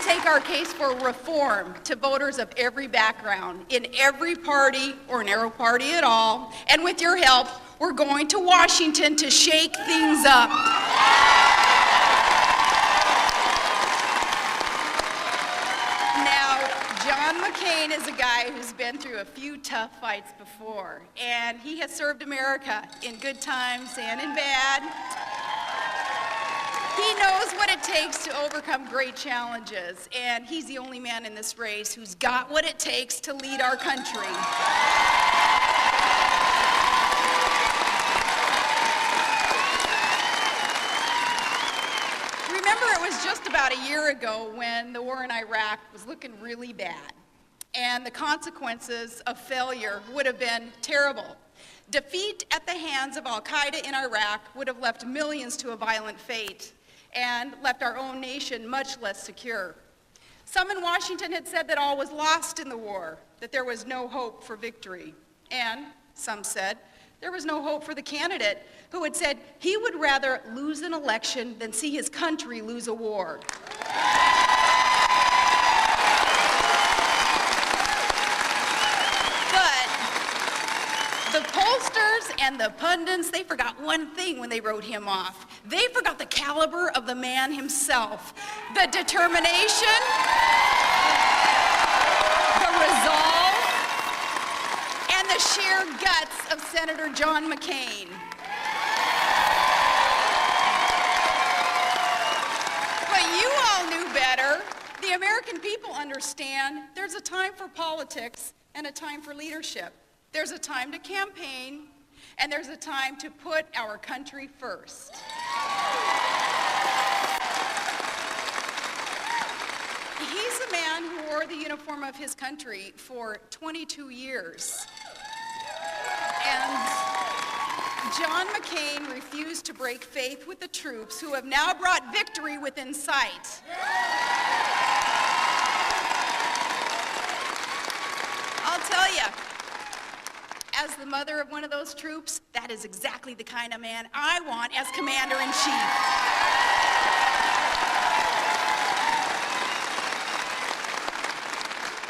take our case for reform to voters of every background, in every party or narrow party at all. And with your help, we're going to Washington to shake things up. Now, John McCain is a guy who's been through a few tough fights before, and he has served America in good times and in bad. He knows what it takes to overcome great challenges, and he's the only man in this race who's got what it takes to lead our country. Remember, it was just about a year ago when the war in Iraq was looking really bad, and the consequences of failure would have been terrible. Defeat at the hands of Al-Qaeda in Iraq would have left millions to a violent fate and left our own nation much less secure. Some in Washington had said that all was lost in the war, that there was no hope for victory. And some said there was no hope for the candidate who had said he would rather lose an election than see his country lose a war. The pollsters and the pundits, they forgot one thing when they wrote him off. They forgot the caliber of the man himself, the determination, the resolve, and the sheer guts of Senator John McCain. But you all knew better. The American people understand there's a time for politics and a time for leadership. There's a time to campaign, and there's a time to put our country first. He's a man who wore the uniform of his country for 22 years. And John McCain refused to break faith with the troops who have now brought victory within sight. I'll tell you, as the mother of one of those troops, that is exactly the kind of man I want as Commander-in-Chief.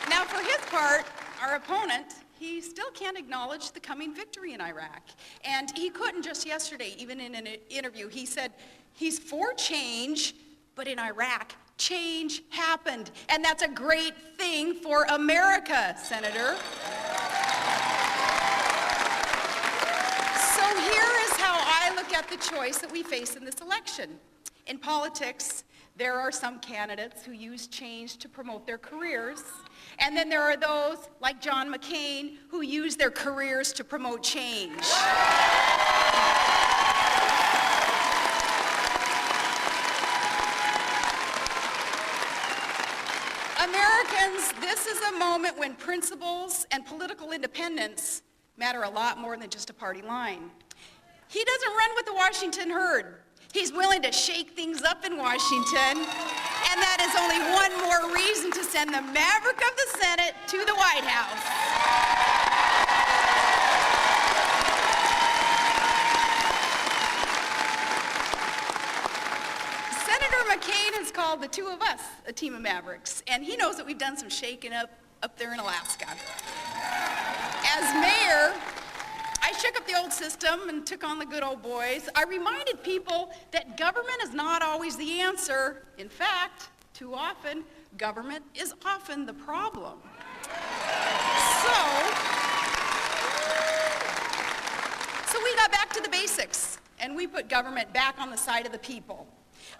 Now, for his part, our opponent, he still can't acknowledge the coming victory in Iraq. And he couldn't just yesterday, even in an interview. He said he's for change, but in Iraq, change happened. And that's a great thing for America, Senator. So here is how I look at the choice that we face in this election. In politics, there are some candidates who use change to promote their careers, and then there are those, like John McCain, who use their careers to promote change. Americans, this is a moment when principles and political independence matter a lot more than just a party line. He doesn't run with the Washington herd. He's willing to shake things up in Washington, and that is only one more reason to send the maverick of the Senate to the White House. Senator McCain has called the two of us a team of mavericks, and he knows that we've done some shaking up there in Alaska. As mayor, I shook up the old system and took on the good old boys. I reminded people that government is not always the answer. In fact, too often, government is often the problem. So we got back to the basics, and we put government back on the side of the people.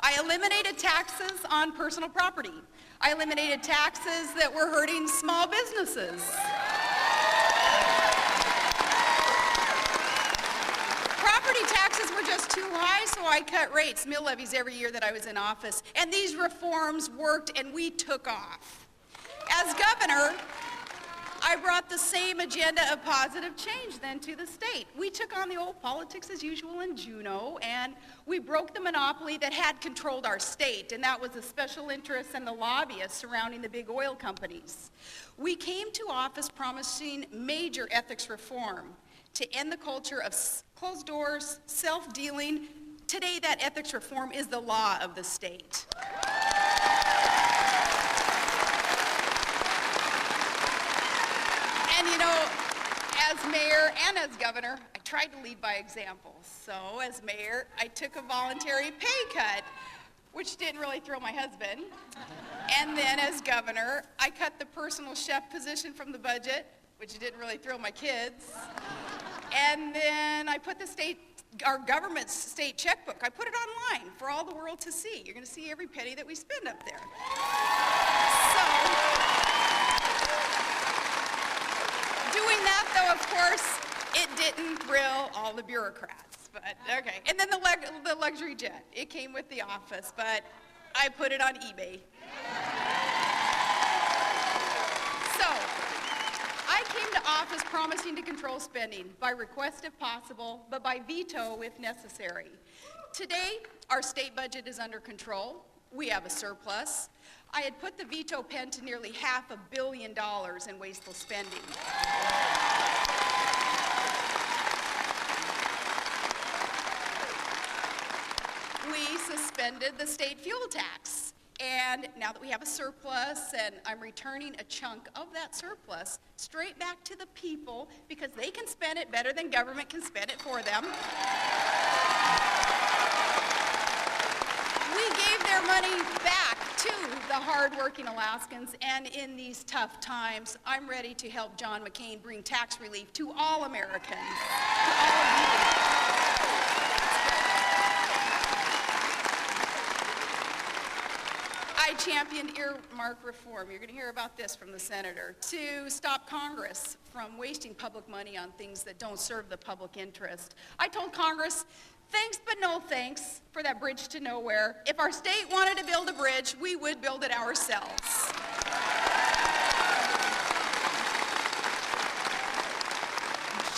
I eliminated taxes on personal property. I eliminated taxes that were hurting small businesses. Property taxes were just too high, so I cut rates, mill levies every year that I was in office. And these reforms worked, and we took off. As governor, I brought the same agenda of positive change then to the state. We took on the old politics as usual in Juneau, and we broke the monopoly that had controlled our state, and that was the special interests and the lobbyists surrounding the big oil companies. We came to office promising major ethics reform to end the culture of closed doors, self-dealing. Today, that ethics reform is the law of the state. And as governor, I tried to lead by example. So as mayor, I took a voluntary pay cut, which didn't really thrill my husband. And then as governor, I cut the personal chef position from the budget, which didn't really thrill my kids. And then I put our government's state checkbook, I put it online for all the world to see. You're gonna see every penny that we spend up there. So, doing that though, of course, it didn't thrill all the bureaucrats, but okay. And then the luxury jet, it came with the office, but I put it on eBay. So, I came to office promising to control spending by request if possible, but by veto if necessary. Today, our state budget is under control. We have a surplus. I had put the veto pen to nearly $500 million in wasteful spending. We suspended the state fuel tax. And now that we have a surplus, and I'm returning a chunk of that surplus straight back to the people because they can spend it better than government can spend it for them. We gave their money back to the hardworking Alaskans, and in these tough times, I'm ready to help John McCain bring tax relief to all Americans, to all of you. I championed earmark reform. You're going to hear about this from the senator. To stop Congress from wasting public money on things that don't serve the public interest. I told Congress, thanks but no thanks for that bridge to nowhere. If our state wanted to build a bridge, we would build it ourselves.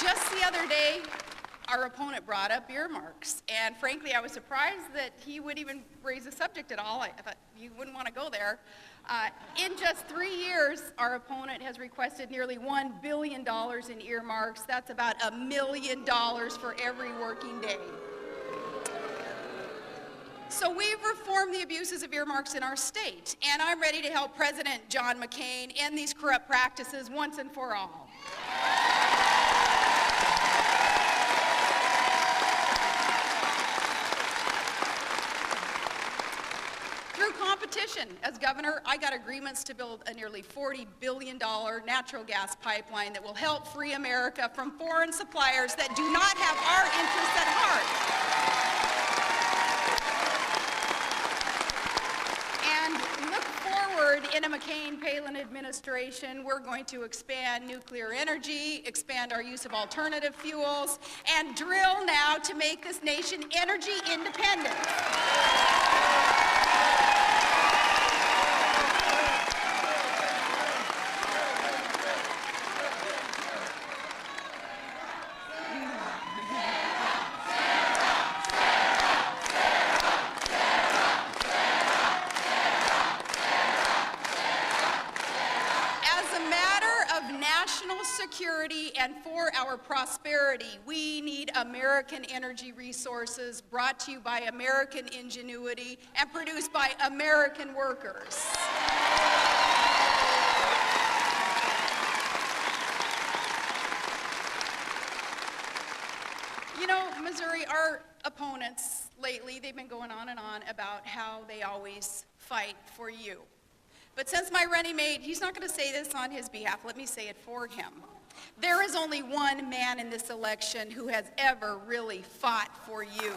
Just the other day, our opponent brought up earmarks, and frankly, I was surprised that he would even raise the subject at all. I thought you wouldn't want to go there. In just 3 years, our opponent has requested nearly $1 billion in earmarks. That's about $1 million for every working day. So we've reformed the abuses of earmarks in our state, and I'm ready to help President John McCain end these corrupt practices once and for all. Competition. As governor, I got agreements to build a nearly $40 billion natural gas pipeline that will help free America from foreign suppliers that do not have our interests at heart. And look forward in a McCain-Palin administration, we're going to expand nuclear energy, expand our use of alternative fuels, and drill now to make this nation energy independent. Security and for our prosperity, we need American energy resources brought to you by American ingenuity and produced by American workers. You know, Missouri, our opponents lately, they've been going on and on about how they always fight for you. But since my running mate, he's not going to say this on his behalf, let me say it for him. There is only one man in this election who has ever really fought for you.